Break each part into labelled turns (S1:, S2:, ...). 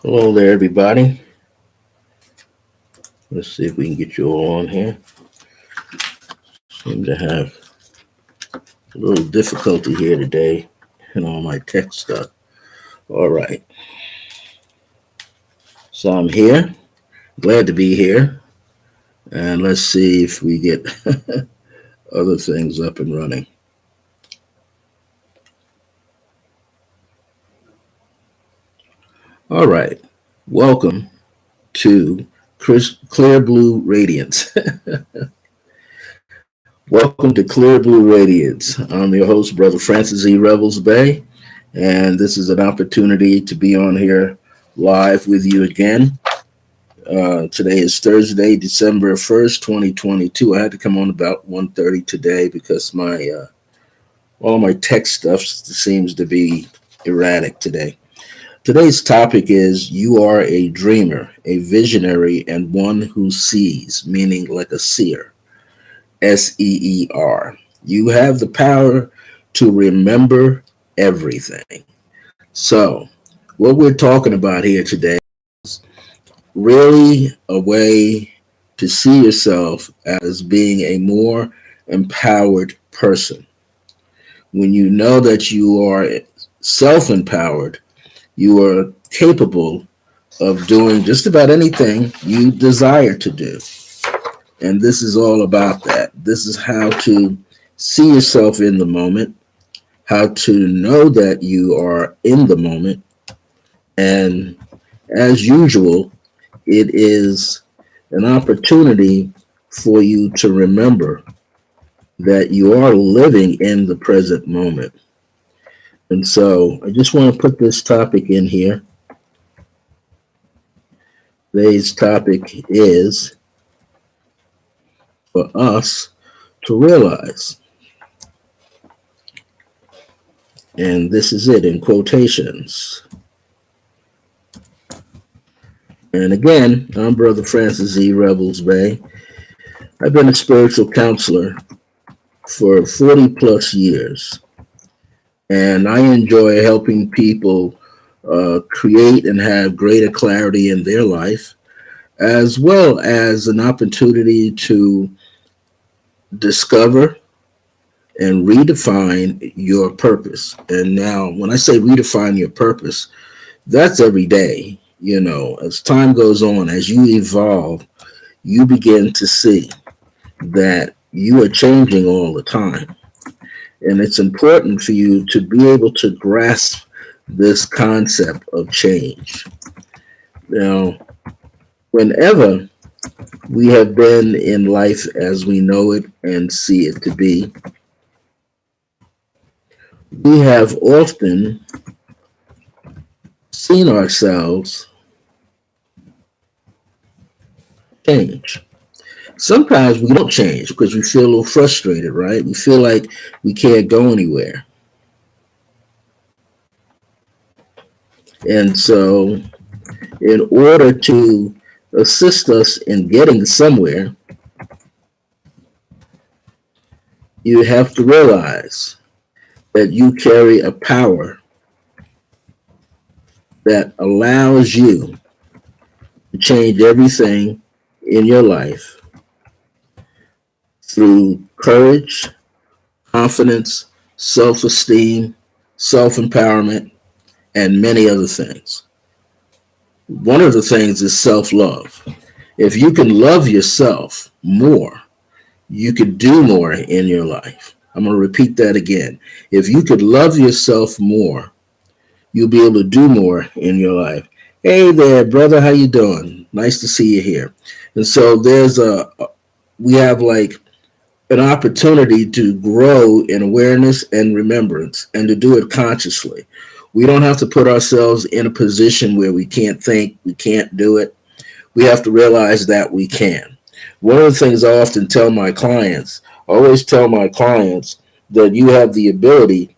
S1: Hello there, everybody. Let's see if we can get you all on here. Seem to have a little difficulty here today and all my tech stuff. All right. So I'm here. Glad to be here. And let's see if we get other things up and running. All right. Welcome to Clear Blue Radiance. Welcome to Clear Blue Radiance. I'm your host, Brother Francis E. Revels Bay, and this is an opportunity to be on here live with you again. Today is Thursday, December 1st, 2022. I had to come on about 1:30 today because all my tech stuff seems to be erratic today. Today's topic is you are a dreamer, a visionary, and one who sees, meaning like a seer. SEER. You have the power to remember everything. So, what we're talking about here today is really a way to see yourself as being a more empowered person. When you know that you are self empowered, you are capable of doing just about anything you desire to do. And this is all about that. This is how to see yourself in the moment, how to know that you are in the moment. And as usual, it is an opportunity for you to remember that you are living in the present moment. And so I just want to put this topic in here. Today's topic is for us to realize. And this is it in quotations. And again, I'm Brother Francis E. Revels Bay. I've been a spiritual counselor for 40 plus years. And I enjoy helping people create and have greater clarity in their life, as well as an opportunity to discover and redefine your purpose. And now, when I say redefine your purpose, that's every day. You know, as time goes on, as you evolve, you begin to see that you are changing all the time. And it's important for you to be able to grasp this concept of change. Now, whenever we have been in life as we know it and see it to be, we have often seen ourselves change. Sometimes we don't change because we feel a little frustrated, right? We feel like we can't go anywhere. And so, in order to assist us in getting somewhere, you have to realize that you carry a power that allows you to change everything in your life through courage, confidence, self-esteem, self-empowerment, and many other things. One of the things is self-love. If you can love yourself more, you could do more in your life. I'm going to repeat that again. If you could love yourself more, you'll be able to do more in your life. Hey there, brother, how you doing? Nice to see you here. And so we have like an opportunity to grow in awareness and remembrance and to do it consciously. We don't have to put ourselves in a position where we can't think, we can't do it. We have to realize that we can. One of the things I often tell my clients, I always tell my clients that you have the ability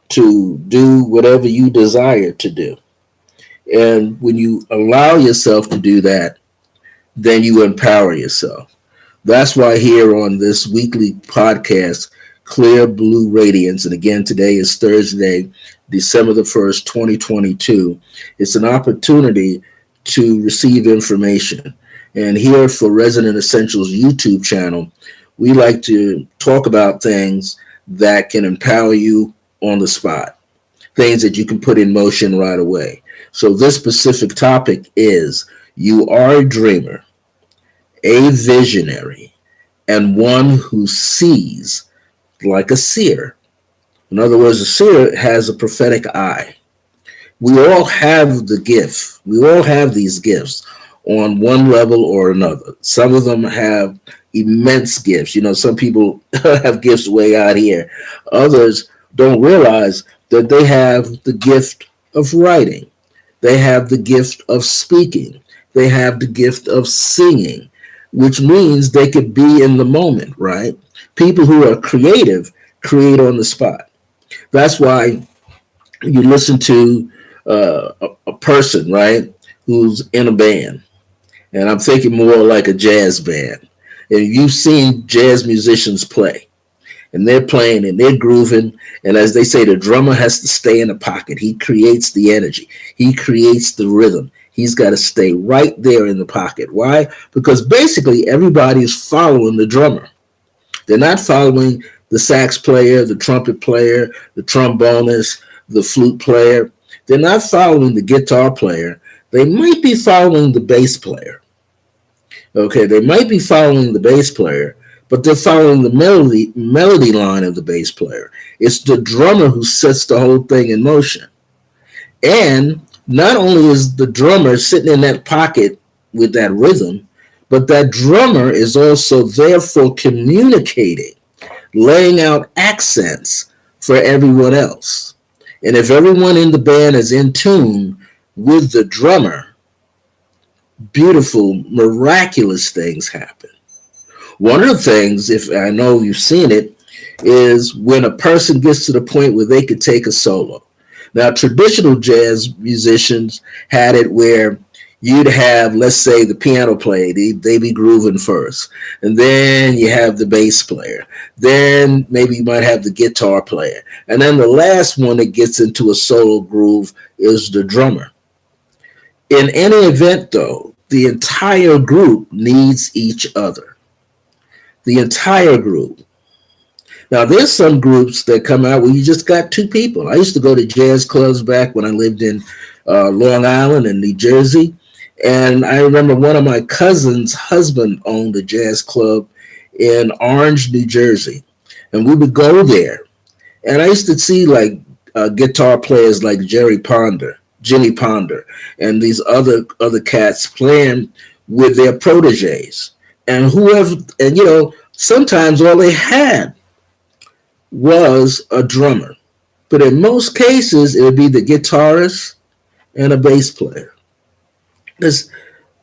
S1: to do whatever you desire to do. And when you allow yourself to do that, then you empower yourself. That's why here on this weekly podcast clear blue radiance. And again, today is Thursday, December the 1st, 2022. It's an opportunity to receive information. And here for Resonant Essentials YouTube channel, we like to talk about things that can empower you on the spot, things that you can put in motion right away. So this specific topic is: you are a dreamer, a visionary, and one who sees like a seer. In other words, a seer has a prophetic eye. We all have the gift. We all have these gifts on one level or another. Some of them have immense gifts. You know, some people have gifts way out here. Others don't realize that they have the gift of writing. They have the gift of speaking. They have the gift of singing, which means they could be in the moment, right? People who are creative create on the spot. That's why you listen to a person, right, who's in a band. And I'm thinking more like a jazz band. And you've seen jazz musicians play, and they're playing and they're grooving. And as they say, the drummer has to stay in the pocket. He creates the energy, he creates the rhythm. He's got to stay right there in the pocket. Why? Because basically everybody is following the drummer. They're not following the sax player, the trumpet player, the trombonist, the flute player. They're not following the guitar player. They might be following the bass player. Okay, they might be following the bass player, but they're following the melody line of the bass player. It's the drummer who sets the whole thing in motion. And not only is the drummer sitting in that pocket with that rhythm, but that drummer is also therefore communicating, laying out accents for everyone else. And if everyone in the band is in tune with the drummer, beautiful, miraculous things happen. One of the things, if I know you've seen it, is when a person gets to the point where they could take a solo. Now, traditional jazz musicians had it where you'd have, let's say, the piano player, they be grooving first. And then you have the bass player. Then maybe you might have the guitar player. And then the last one that gets into a solo groove is the drummer. In any event, though, the entire group needs each other. The entire group. Now, there's some groups that come out where you just got two people. I used to go to jazz clubs back when I lived in Long Island and New Jersey. And I remember one of my cousin's husband owned a jazz club in Orange, New Jersey. And we would go there. And I used to see like guitar players like Jimmy Ponder, and these other cats playing with their proteges. And sometimes all they had was a drummer. But in most cases, it would be the guitarist and a bass player. There's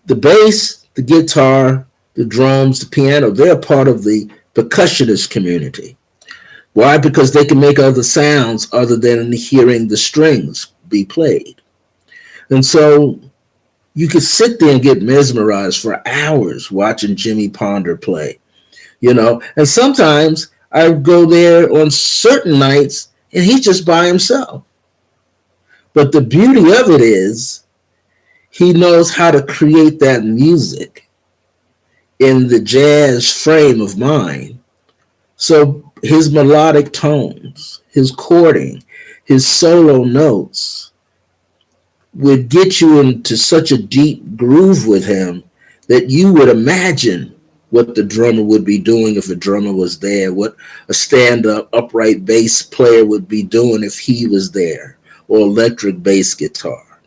S1: the bass, the guitar, the drums, the piano, they're part of the percussionist community. Why? Because they can make other sounds other than hearing the strings be played. And so you could sit there and get mesmerized for hours watching Jimmy Ponder play, And sometimes I would go there on certain nights and he's just by himself. But the beauty of it is he knows how to create that music in the jazz frame of mind. So his melodic tones, his chording, his solo notes would get you into such a deep groove with him that you would imagine what the drummer would be doing if a drummer was there, what a stand-up upright bass player would be doing if he was there, or electric bass guitar,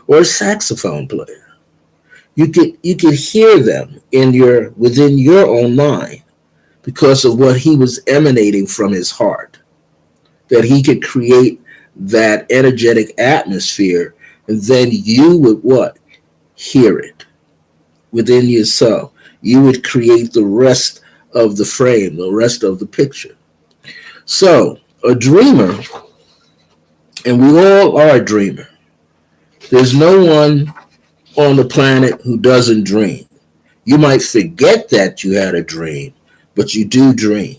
S1: or a saxophone player. You could hear them within your own mind because of what he was emanating from his heart, that he could create that energetic atmosphere, and then you would what? Hear it within yourself. You would create the rest of the frame, the rest of the picture. So, a dreamer, and we all are a dreamer. There's no one on the planet who doesn't dream. You might forget that you had a dream, but you do dream.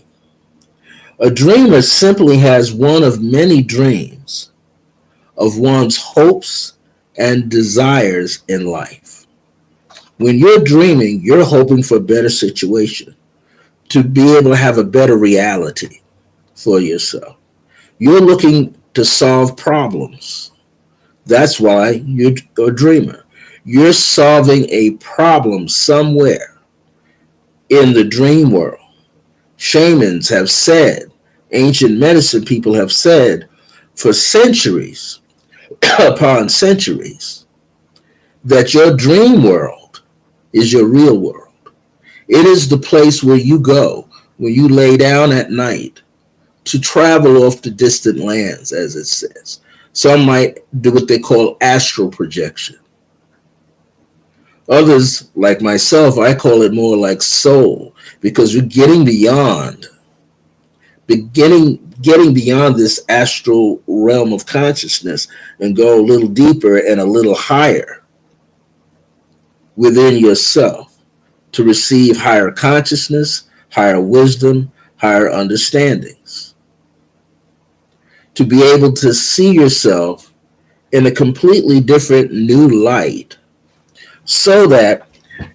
S1: A dreamer simply has one of many dreams of one's hopes and desires in life. When you're dreaming, you're hoping for a better situation, to be able to have a better reality for yourself. You're looking to solve problems. That's why you're a dreamer. You're solving a problem somewhere in the dream world. Shamans have said, ancient medicine people have said for centuries upon centuries that your dream world is your real world. It is the place where you go when you lay down at night to travel off to distant lands, as it says. Some might do what they call astral projection. Others, like myself, I call it more like soul, because you're getting beyond this astral realm of consciousness and go a little deeper and a little higher within yourself to receive higher consciousness, higher wisdom, higher understandings. To be able to see yourself in a completely different new light so that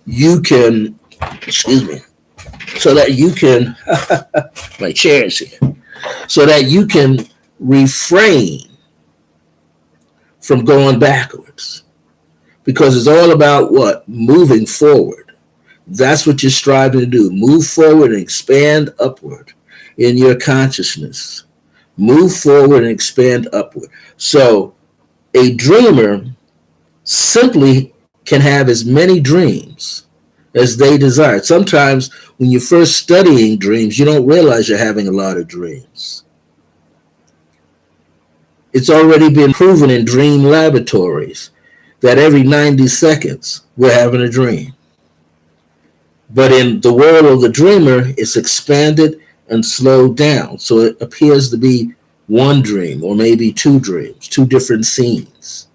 S1: you can, excuse me, so that you can, my chair is here, so that you can refrain from going backwards. Because it's all about what? Moving forward. That's what you're striving to do. Move forward and expand upward in your consciousness. Move forward and expand upward. So a dreamer simply can have as many dreams as they desire. Sometimes when you're first studying dreams, you don't realize you're having a lot of dreams. It's already been proven in dream laboratories that every 90 seconds we're having a dream. But in the world of the dreamer, it's expanded and slowed down. So it appears to be one dream or maybe two dreams, two different scenes.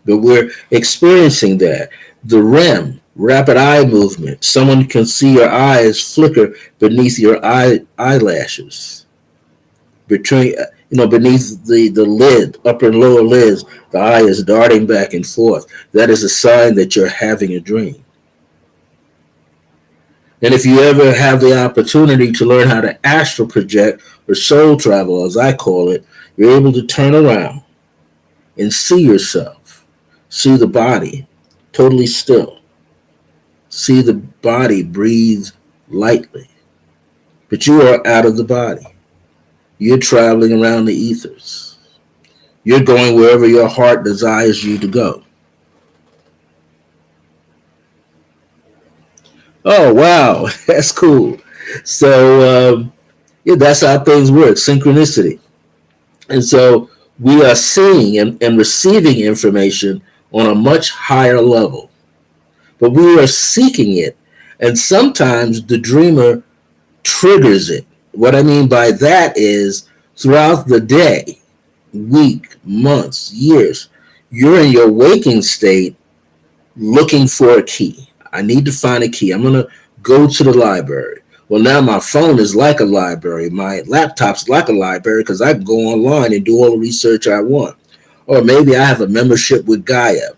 S1: But we're experiencing that. The REM, rapid eye movement. Someone can see your eyes flicker beneath your eyelashes. Beneath the lid, upper and lower lids, the eye is darting back and forth. That is a sign that you're having a dream. And if you ever have the opportunity to learn how to astral project or soul travel, as I call it, you're able to turn around and see yourself, see the body totally still, see the body breathe lightly. But you are out of the body. You're traveling around the ethers. You're going wherever your heart desires you to go. Oh, wow. That's cool. So, that's how things work, synchronicity. And so we are seeing and receiving information on a much higher level. But we are seeking it. And sometimes the dreamer triggers it. What I mean by that is throughout the day, week, months, years, you're in your waking state looking for a key. I need to find a key. I'm going to go to the library. Well, now my phone is like a library. My laptop's like a library because I can go online and do all the research I want. Or maybe I have a membership with Gaia,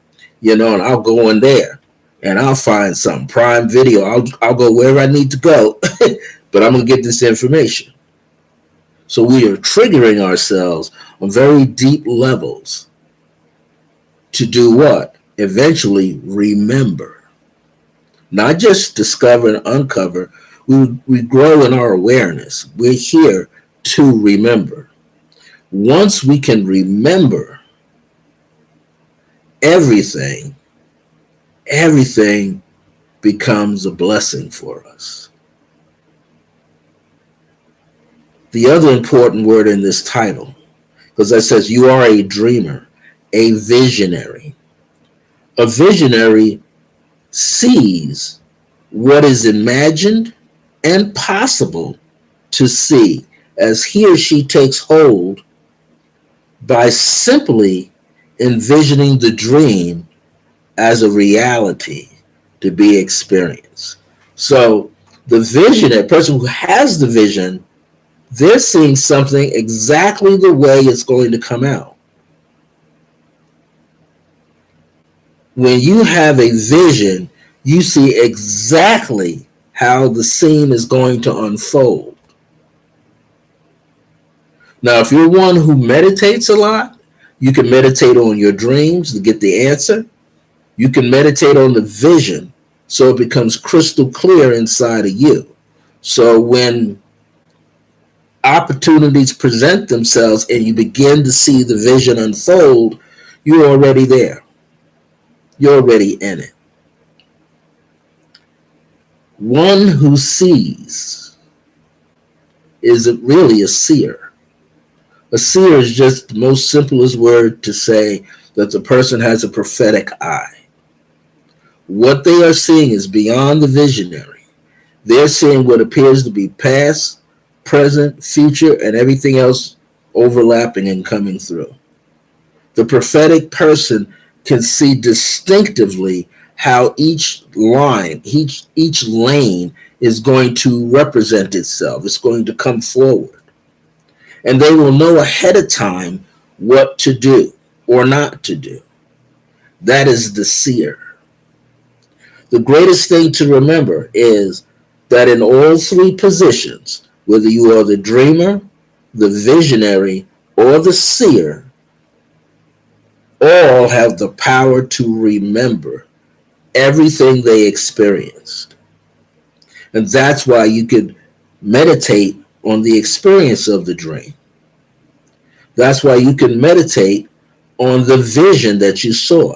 S1: and I'll go in there and I'll find some Prime Video. I'll go wherever I need to go, but I'm going to get this information. So we are triggering ourselves on very deep levels to do what? Eventually remember. Not just discover and uncover. We grow in our awareness. We're here to remember. Once we can remember everything becomes a blessing for us. The other important word in this title, because that says you are a dreamer, a visionary. A visionary sees what is imagined and possible to see as he or she takes hold by simply envisioning the dream as a reality to be experienced. So The vision, a person who has the vision, they're seeing something exactly the way it's going to come out. When you have a vision, you see exactly how the scene is going to unfold. Now, if you're one who meditates a lot, you can meditate on your dreams to get the answer. You can meditate on the vision so it becomes crystal clear inside of you. So when opportunities present themselves and you begin to see the vision unfold, you're already there. You're already in it. One who sees is really a seer. A seer is just the most simplest word to say that the person has a prophetic eye. What they are seeing is beyond the visionary. They're seeing what appears to be past, present, future, and everything else overlapping and coming through. The prophetic person can see distinctively how each line, each lane is going to represent itself. It's going to come forward. And they will know ahead of time what to do or not to do. That is the seer. The greatest thing to remember is that in all three positions, whether you are the dreamer, the visionary, or the seer, all have the power to remember everything they experienced. And that's why you could meditate on the experience of the dream. That's why you can meditate on the vision that you saw.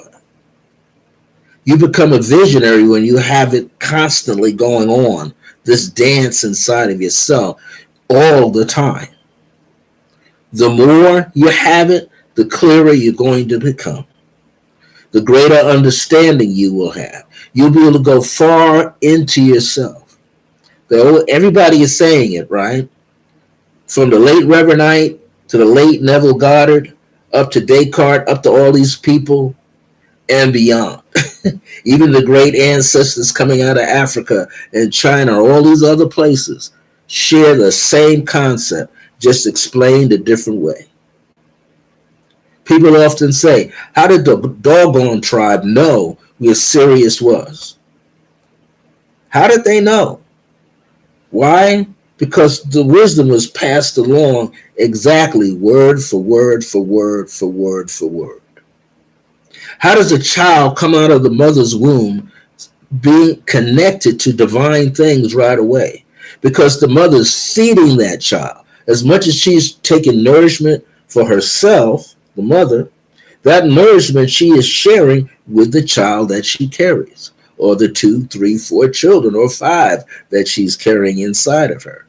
S1: You become a visionary when you have it constantly going on, this dance inside of yourself all the time. The more you have it, the clearer you're going to become. The greater understanding you will have. You'll be able to go far into yourself. Everybody is saying it, right? From the late Reverend Knight to the late Neville Goddard, up to Descartes, up to all these people and beyond. Even the great ancestors coming out of Africa and China, all these other places, share the same concept, just explained a different way. People often say, how did the doggone tribe know where Sirius was? How did they know? Why? Because the wisdom was passed along exactly word for word for word for word for word. How does a child come out of the mother's womb being connected to divine things right away? Because the mother's feeding that child. As much as she's taking nourishment for herself, the mother, that nourishment she is sharing with the child that she carries, or the 2, 3, 4 children, or 5 that she's carrying inside of her.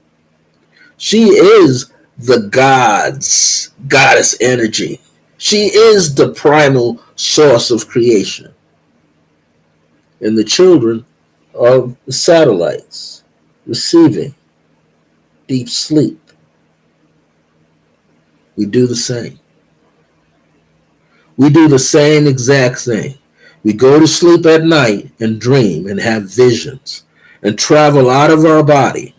S1: She is the goddess energy. She is the primal source of creation. And the children are the satellites receiving deep sleep. We do the same. We do the same exact thing. We go to sleep at night and dream and have visions and travel out of our body,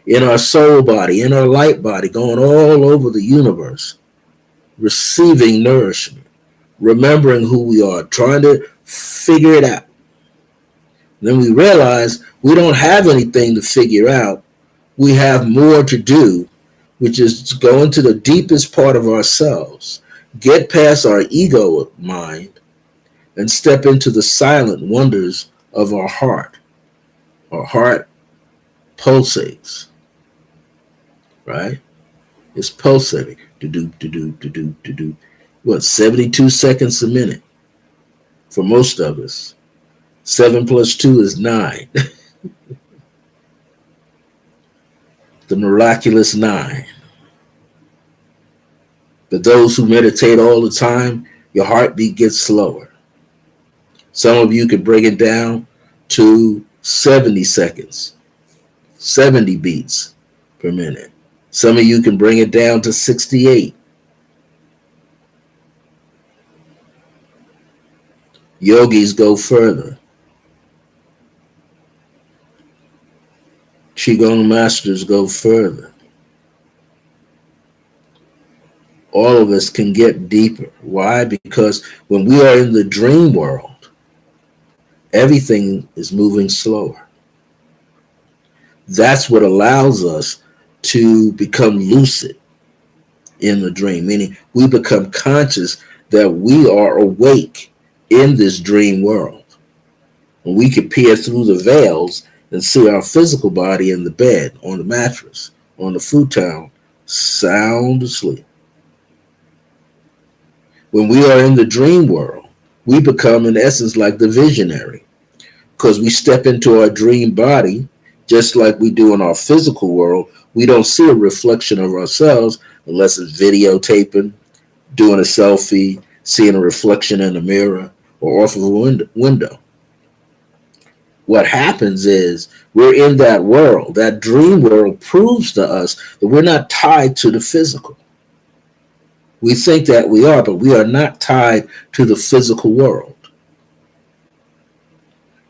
S1: in our soul body, in our light body, going all over the universe, receiving nourishment, remembering who we are, trying to figure it out. Then we realize we don't have anything to figure out. We have more to do, which is to go into the deepest part of ourselves, get past our ego mind, and step into the silent wonders of our heart. Our heart pulsates, right? It's pulsating. Do. What, 72 seconds a minute for most of us. 7 plus 2 is 9. The miraculous 9. But those who meditate all the time, your heartbeat gets slower. Some of you could bring it down to 70 seconds, 70 beats per minute. Some of you can bring it down to 68. Yogis go further. Qigong masters go further. All of us can get deeper. Why? Because when we are in the dream world, everything is moving slower. That's what allows us to become lucid in the dream, meaning we become conscious that we are awake in this dream world. And we can peer through the veils and see our physical body in the bed, on the mattress, on the futon, sound asleep. When we are in the dream world, we become, in essence, like the visionary, because we step into our dream body just like we do in our physical world. We don't see a reflection of ourselves unless it's videotaping, doing a selfie, seeing a reflection in a mirror or off of a window. What happens is we're in that world. That dream world proves to us that we're not tied to the physical. We think that we are, but we are not tied to the physical world.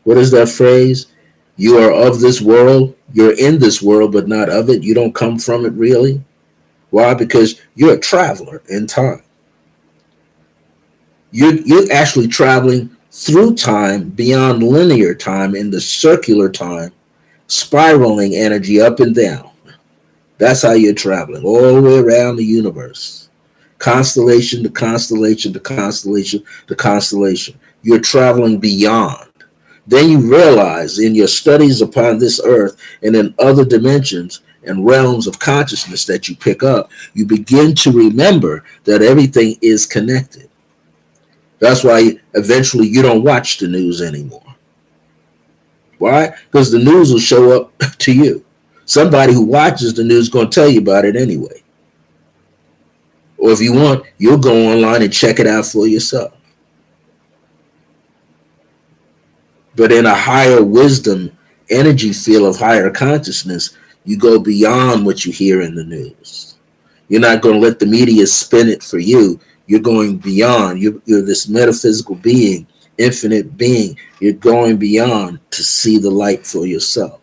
S1: What is that phrase? You are of this world. You're in this world, but not of it. You don't come from it, really. Why? Because you're a traveler in time. You're actually traveling through time, beyond linear time, into circular time, spiraling energy up and down. That's how you're traveling, all the way around the universe. Constellation to constellation to constellation to constellation. You're traveling beyond. Then you realize in your studies upon this earth and in other dimensions and realms of consciousness that you pick up, you begin to remember that everything is connected. That's why eventually you don't watch the news anymore. Why? Because the news will show up to you. Somebody who watches the news is going to tell you about it anyway. Or if you want, you'll go online and check it out for yourself. But in a higher wisdom, energy field of higher consciousness, you go beyond what you hear in the news. You're not going to let the media spin it for you. You're going beyond. You're this metaphysical being, infinite being. You're going beyond to see the light for yourself.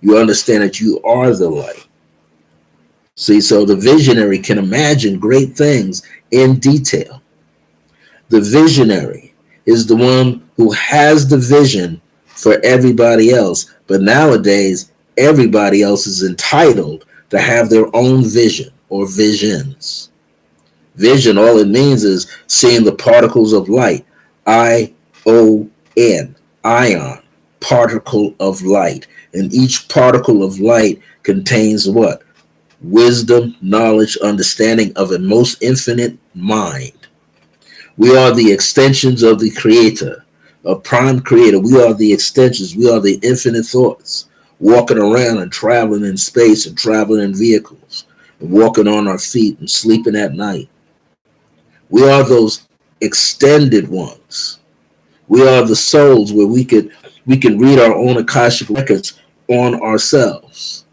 S1: You understand that you are the light. See, so the visionary can imagine great things in detail. The visionary is the one who has the vision for everybody else. But nowadays, everybody else is entitled to have their own vision or visions. Vision, all it means is seeing the particles of light. I-O-N, ion, particle of light. And each particle of light contains what? Wisdom, knowledge, understanding of a most infinite mind. We are the extensions of the creator, a prime creator. We are the extensions. We are the infinite thoughts, walking around and traveling in space and traveling in vehicles and walking on our feet and sleeping at night. We are those extended ones. We are the souls where we can read our own Akashic records on ourselves,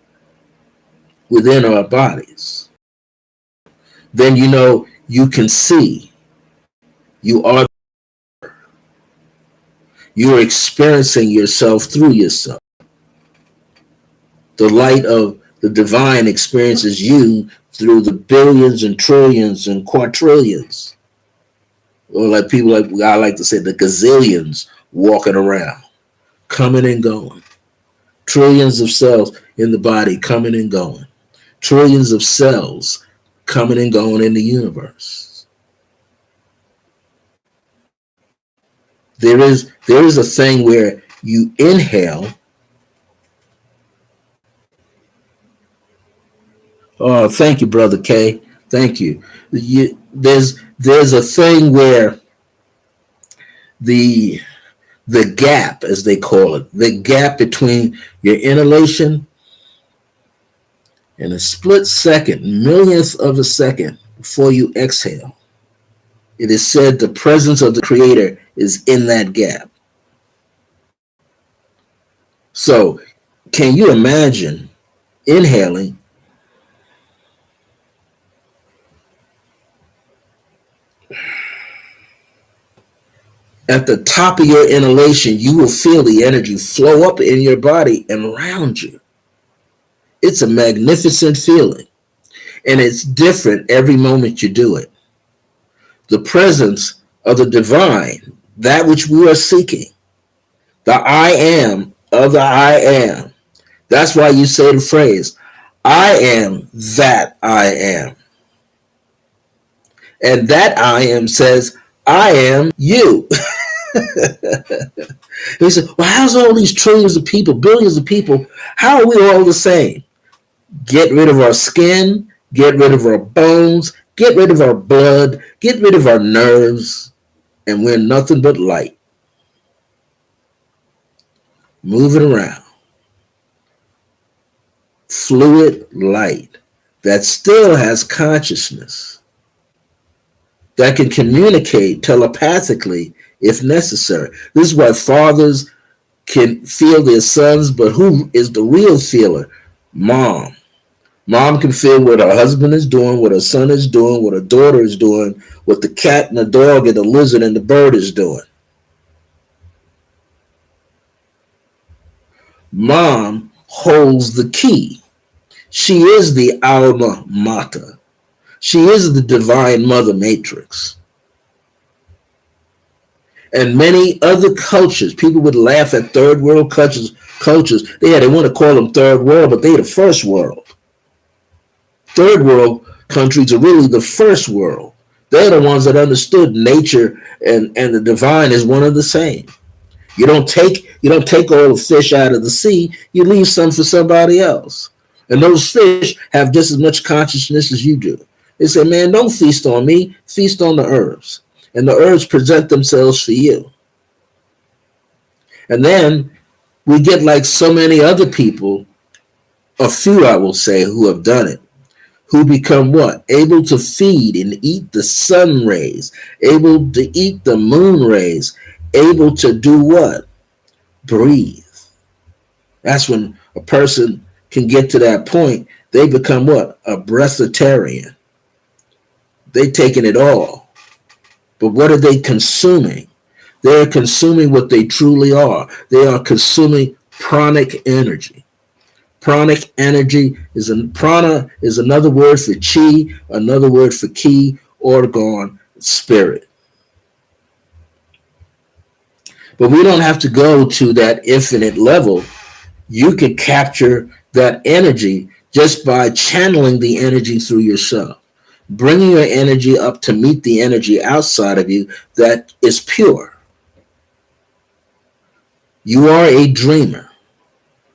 S1: within our bodies. Then you can see. You're experiencing yourself through yourself. The light of the divine experiences you through the billions and trillions and quadrillions. Or like people like I like to say, the gazillions walking around, coming and going. Trillions of cells in the body coming and going. Trillions of cells coming and going in the universe. There is a thing where you inhale. Oh, thank you, Brother K. Thank you. There's a thing where the gap, as they call it, the gap between your inhalation and a split second, millionth of a second before you exhale. It is said the presence of the Creator is in that gap. So, can you imagine inhaling at the top of your inhalation? You will feel the energy flow up in your body and around you. It's a magnificent feeling, and it's different every moment you do it. The presence of the divine, that which we are seeking, the I am of the I am. That's why you say the phrase, I am that I am. And that I am says, I am you. He said, well, how's all these trillions of people, billions of people, how are we all the same? Get rid of our skin, get rid of our bones, get rid of our blood, get rid of our nerves, and we're nothing but light moving around. Fluid light that still has consciousness, that can communicate telepathically if necessary. This is why fathers can feel their sons, but who is the real feeler? Mom. Mom can feel what her husband is doing, what her son is doing, what her daughter is doing, what the cat and the dog and the lizard and the bird is doing. Mom holds the key. She is the alma mater. She is the divine mother matrix. And many other cultures, people would laugh at third world cultures. They want to call them third world, but they're the first world. Third world countries are really the first world. They're the ones that understood nature and the divine is one of the same. You don't take all the fish out of the sea, you leave some for somebody else. And those fish have just as much consciousness as you do. They say, man, don't feast on me, feast on the herbs. And the herbs present themselves for you. And then we get like so many other people, a few I will say, who have done it, who become what? Able to feed and eat the sun rays, able to eat the moon rays, able to do what? Breathe. That's when a person can get to that point. They become what? A breatharian. They taking it all. But what are they consuming? They're consuming what they truly are. They are consuming pranic energy. Pranic energy prana is another word for chi, another word for ki, organ, spirit. But we don't have to go to that infinite level. You can capture that energy just by channeling the energy through yourself, bringing your energy up to meet the energy outside of you that is pure. You are a dreamer.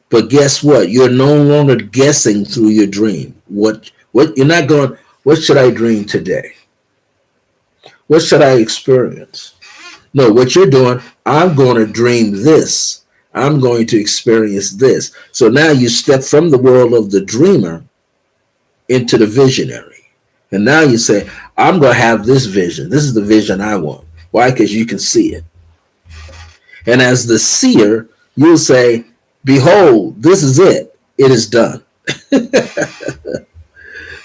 S1: But guess what? You're no longer guessing through your dream. What you're not going, what should I dream today? What should I experience? No, what you're doing, I'm going to dream this. I'm going to experience this. So now you step from the world of the dreamer into the visionary. And now you say, I'm going to have this vision. This is the vision I want. Why? Because you can see it. And as the seer, you'll say, behold, this is it. It is done.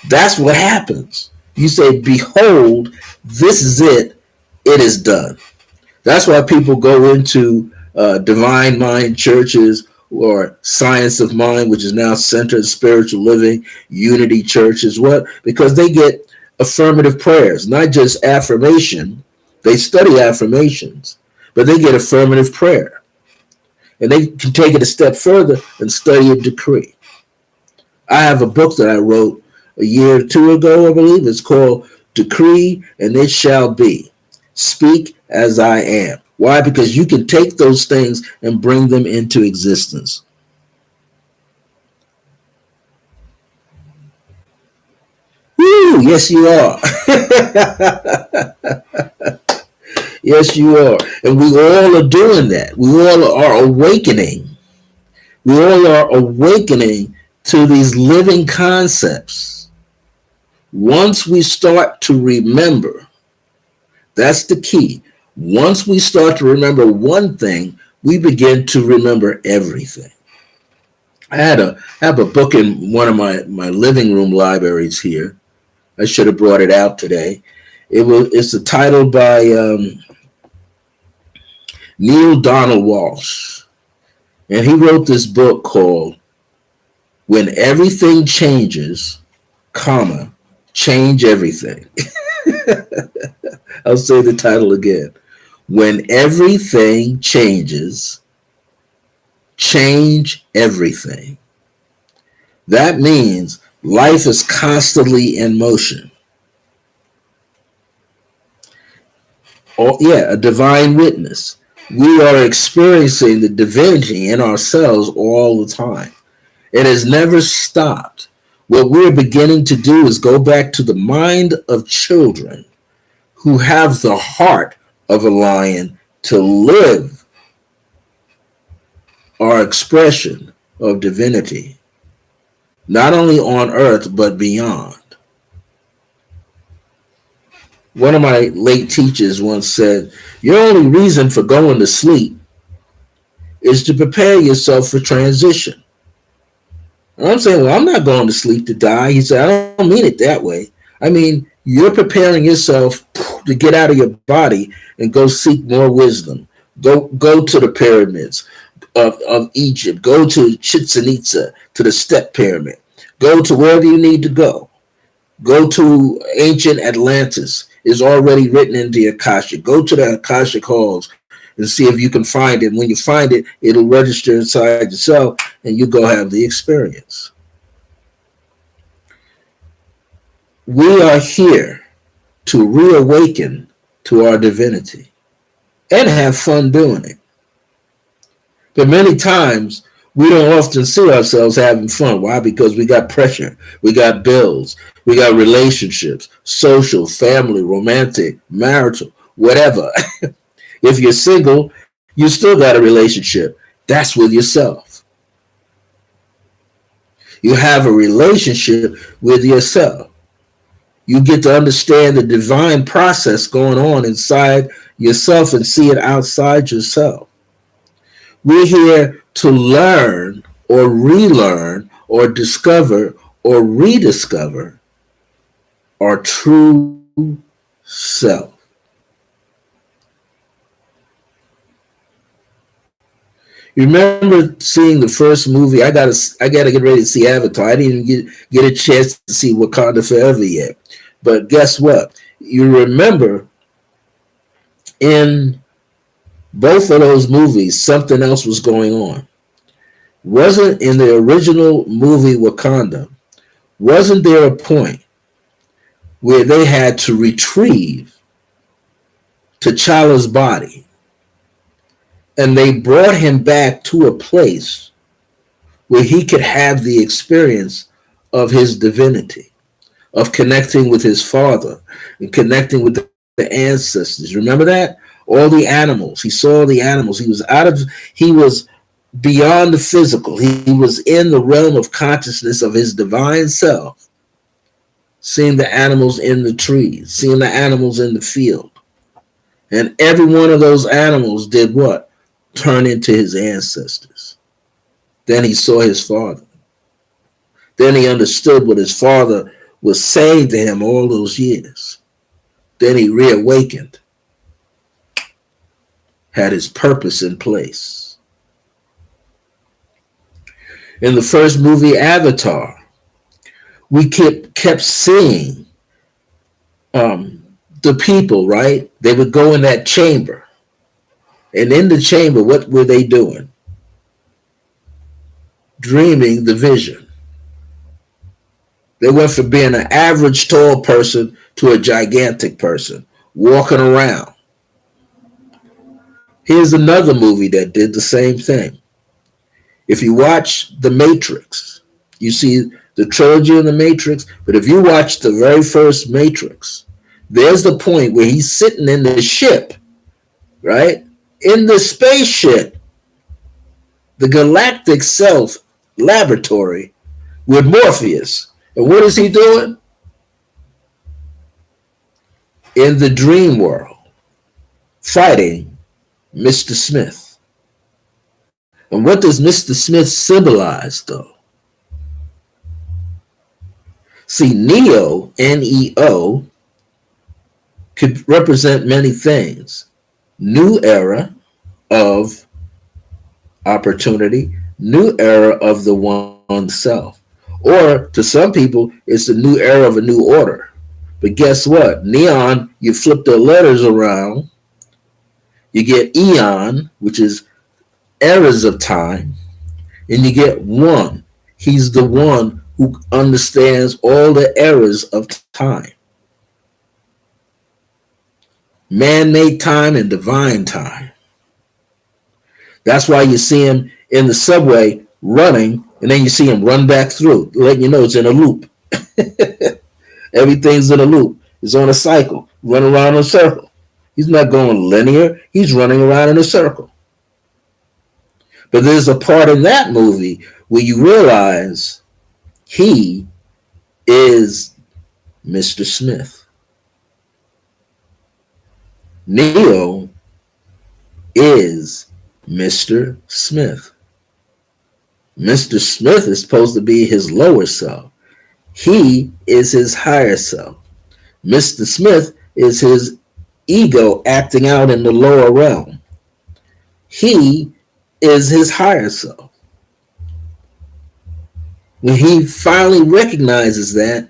S1: That's what happens. You say, behold, this is it. It is done. That's why people go into divine mind churches or science of mind, which is now centered spiritual living, unity churches. What? Because they get affirmative prayers, not just affirmation. They study affirmations, but they get affirmative prayer. And they can take it a step further and study a decree. I have a book that I wrote a year or two ago, I believe. It's called Decree and It Shall Be. Speak as I am. Why? Because you can take those things and bring them into existence. Woo, yes, you are. Yes, you are. And we all are doing that. We all are awakening. We all are awakening to these living concepts. Once we start to remember, that's the key. Once we start to remember one thing, we begin to remember everything. I have a book in one of my living room libraries here. I should have brought it out today. It's a title by Neil Donald Walsh. And he wrote this book called When everything changes, comma, change everything. I'll say the title again. When everything changes, change everything. That means life is constantly in motion. Oh, yeah, a divine witness. We are experiencing the divinity in ourselves all the time. It has never stopped. What we're beginning to do is go back to the mind of children who have the heart of a lion to live our expression of divinity, not only on earth, but beyond. One of my late teachers once said, your only reason for going to sleep is to prepare yourself for transition. And I'm saying, well, I'm not going to sleep to die. He said, I don't mean it that way. I mean, you're preparing yourself to get out of your body and go seek more wisdom. Go to the pyramids of Egypt. Go to Chichen Itza, to the Step Pyramid. Go to wherever you need to go. Go to ancient Atlantis. It's already written into your Akashic. Go to the Akashic halls and see if you can find it. When you find it, it'll register inside yourself and you go have the experience. We are here to reawaken to our divinity and have fun doing it. But many times we don't often see ourselves having fun. Why? Because we got pressure, we got bills, we got relationships, social, family, romantic, marital, whatever. If you're single, you still got a relationship. That's with yourself. You have a relationship with yourself. You get to understand the divine process going on inside yourself and see it outside yourself. We're here to learn or relearn or discover or rediscover our true self. You remember seeing the first movie? I gotta get ready to see Avatar. I didn't even get a chance to see Wakanda Forever yet. But guess what? You remember in both of those movies, something else was going on. Wasn't in the original movie Wakanda, wasn't there a point where they had to retrieve T'Challa's body and they brought him back to a place where he could have the experience of his divinity, of connecting with his father and connecting with the ancestors. Remember that? All the animals. He saw the animals. He was beyond the physical. He was in the realm of consciousness of his divine self, seeing the animals in the trees, seeing the animals in the field. And every one of those animals did what? Turn into his ancestors. Then he saw his father. Then he understood what his father was saying to him all those years. Then he reawakened, had his purpose in place. In the first movie, Avatar, we kept seeing the people, right? They would go in that chamber. And in the chamber, what were they doing? Dreaming the vision. They went from being an average tall person to a gigantic person, walking around. Here's another movie that did the same thing. If you watch The Matrix, you see the trilogy of The Matrix, but if you watch the very first Matrix, there's the point where he's sitting in the ship, right? In the spaceship, the galactic self laboratory with Morpheus. And what is he doing? In the dream world, fighting Mr. Smith. And what does Mr. Smith symbolize, though? See, Neo, N-E-O, could represent many things. New era of opportunity, new era of the one self. Or to some people, it's the new era of a new order. But guess what? Neon, you flip the letters around, you get eon, which is eras of time, and you get one. He's the one who understands all the eras of time. Man-made time and divine time. That's why you see him in the subway running, and then you see him run back through, letting you know it's in a loop. Everything's in a loop. It's on a cycle, run around in a circle. He's not going linear. He's running around in a circle. But there's a part in that movie where you realize he is Mr. Smith. Neo is Mr. Smith. Mr. Smith is supposed to be his lower self. He is his higher self. Mr. Smith is his ego acting out in the lower realm. He is his higher self. When he finally recognizes that,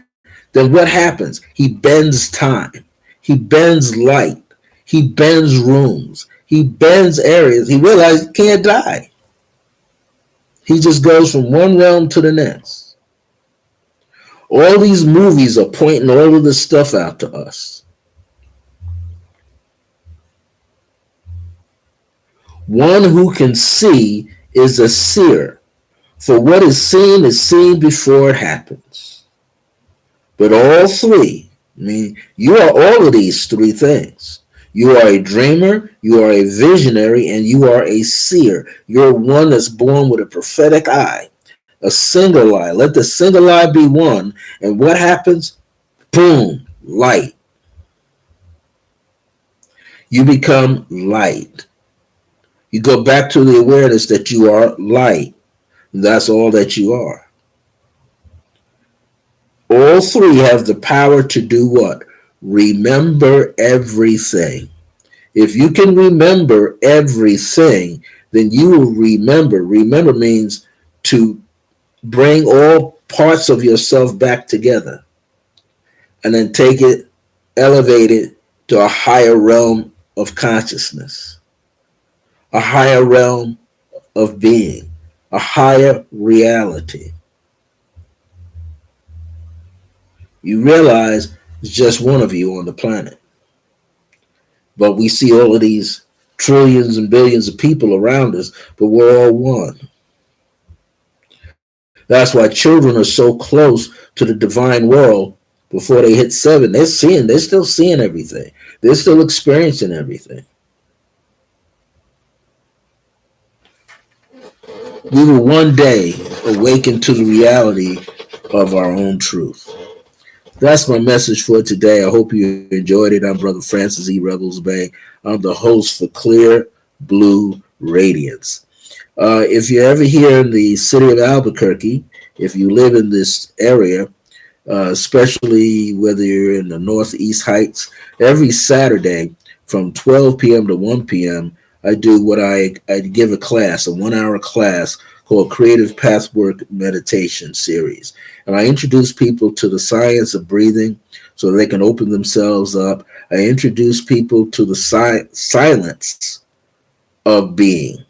S1: then what happens? He bends time. He bends light. He bends rooms. He bends areas. He realizes he can't die. He just goes from one realm to the next. All these movies are pointing all of this stuff out to us. One who can see is a seer, for what is seen before it happens. But all three, I mean, you are all of these three things. You are a dreamer, you are a visionary, and you are a seer. You're one that's born with a prophetic eye, a single eye. Let the single eye be one, and what happens? Boom, light. You become light. You go back to the awareness that you are light. That's all that you are. All three have the power to do what? Remember everything. If you can remember everything, then you will remember. Remember means to bring all parts of yourself back together and then take it, elevate it to a higher realm of consciousness, a higher realm of being, a higher reality. You realize it's just one of you on the planet. But we see all of these trillions and billions of people around us, but we're all one. That's why children are so close to the divine world before they hit 7. They're still seeing everything. They're still experiencing everything. We will one day awaken to the reality of our own truth. That's my message for today. I hope you enjoyed it. I'm Brother Francis E. Rebels Bay. I'm the host for Clear Blue Radiance. If you're ever here in the city of Albuquerque, if you live in this area, especially whether you're in the Northeast Heights, every Saturday from 12 p.m. to 1 p.m., I do what I give a class, a 1-hour class called Creative Pathwork Meditation Series. And I introduce people to the science of breathing so they can open themselves up. I introduce people to the silence of being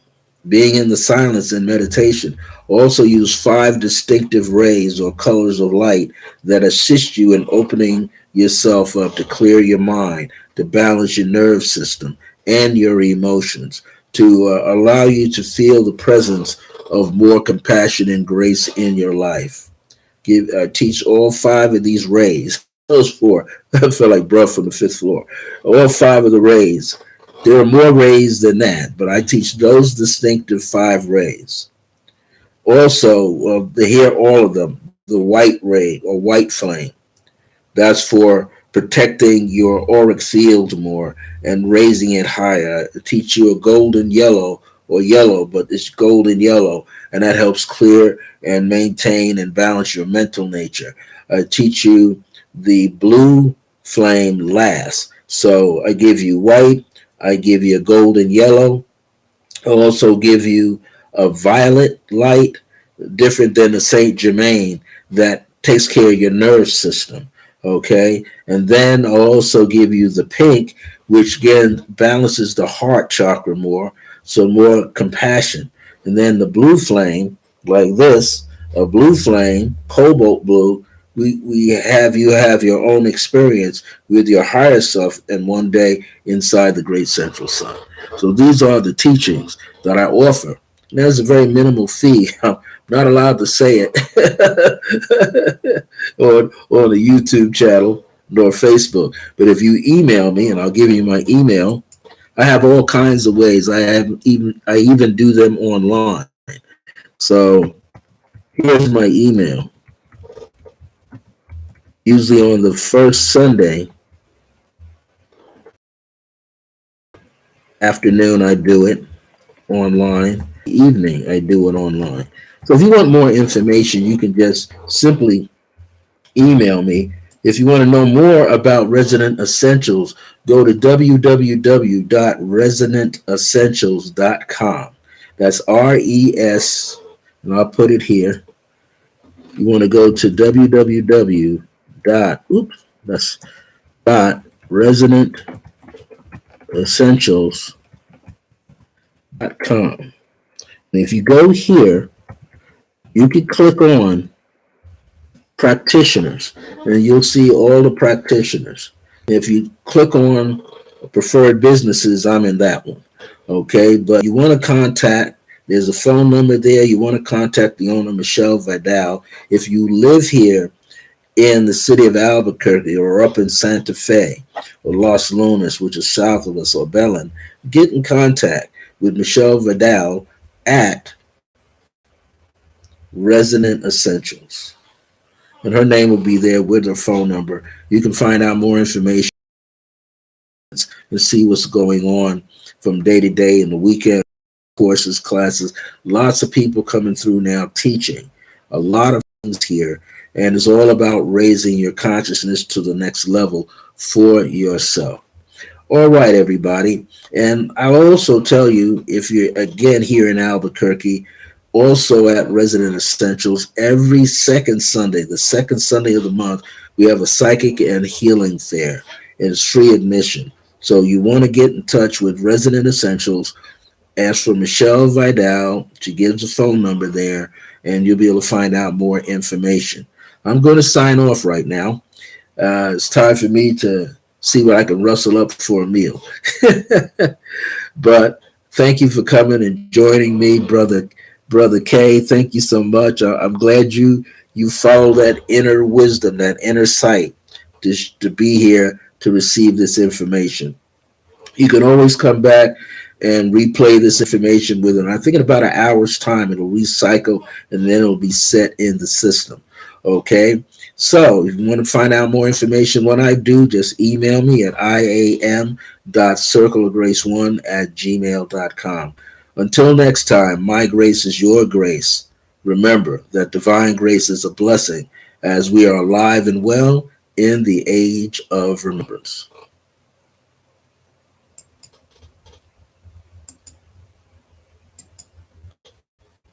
S1: in the silence in meditation. Also use 5 distinctive rays or colors of light that assist you in opening yourself up to clear your mind, to balance your nerve system and your emotions, to allow you to feel the presence of more compassion and grace in your life. Teach all 5 of these rays. Those 4, I feel like bruh from the 5th floor. All 5 of the rays. There are more rays than that, but I teach those distinctive 5 rays. Also, to hear all of them, the white ray or white flame. That's for protecting your auric field more and raising it higher. I teach you a golden yellow or yellow, but it's golden yellow, and that helps clear and maintain and balance your mental nature. I teach you the blue flame last. So I give you white, I give you a golden yellow. I'll also give you a violet light, different than the Saint Germain. that takes care of your nerve system. Okay. And then I'll also give you the pink, which again balances the heart chakra more, so more compassion. And then the blue flame, like this, a blue flame, cobalt blue, we have you have your own experience with your higher self and one day inside the great central sun. So these are the teachings that I offer. And there's a very minimal fee. I'm not allowed to say it on the YouTube channel nor Facebook. But if you email me, and I'll give you my email, I have all kinds of ways. I even do them online. So here's my email. Usually on the first Sunday afternoon, I do it online. Evening, I do it online. So if you want more information, you can just simply email me. If you want to know more about Resonant Essentials, go to www.resonantessentials.com. That's RES, and I'll put it here. You want to go to www. Oops, that's resonantessentials.com. And if you go here, you can click on practitioners, and you'll see all the practitioners. If you click on preferred businesses, I'm in that one. Okay, but you want to contact, there's a phone number there. You want to contact the owner, Michelle Vidal. If you live here in the city of Albuquerque or up in Santa Fe or Los Lunas, which is south of us, or Belen, get in contact with Michelle Vidal at Resonant Essentials. And her name will be there with her phone number. You can find out more information and see what's going on from day to day in the weekend courses, classes. Lots of people coming through now teaching a lot of things here. And it's all about raising your consciousness to the next level for yourself. All right, everybody. And I'll also tell you, if you're again here in Albuquerque, also at Resident Essentials, every second Sunday, the second Sunday of the month, we have a psychic and healing fair. And it's free admission. So you want to get in touch with Resident Essentials. Ask for Michelle Vidal. She gives a phone number there, and you'll be able to find out more information. I'm going to sign off right now. It's time for me to see what I can rustle up for a meal. But thank you for coming and joining me, brother K. Thank you so much. I'm glad you follow that inner wisdom, that inner sight, to be here to receive this information. You can always come back and replay this information within, I think, in about an hour's time. It'll recycle and then it'll be set in the system. Okay. So if you want to find out more information, what I do, just email me at iam.circleofgrace1@gmail.com. Until next time, my grace is your grace. Remember that divine grace is a blessing as we are alive and well in the age of remembrance.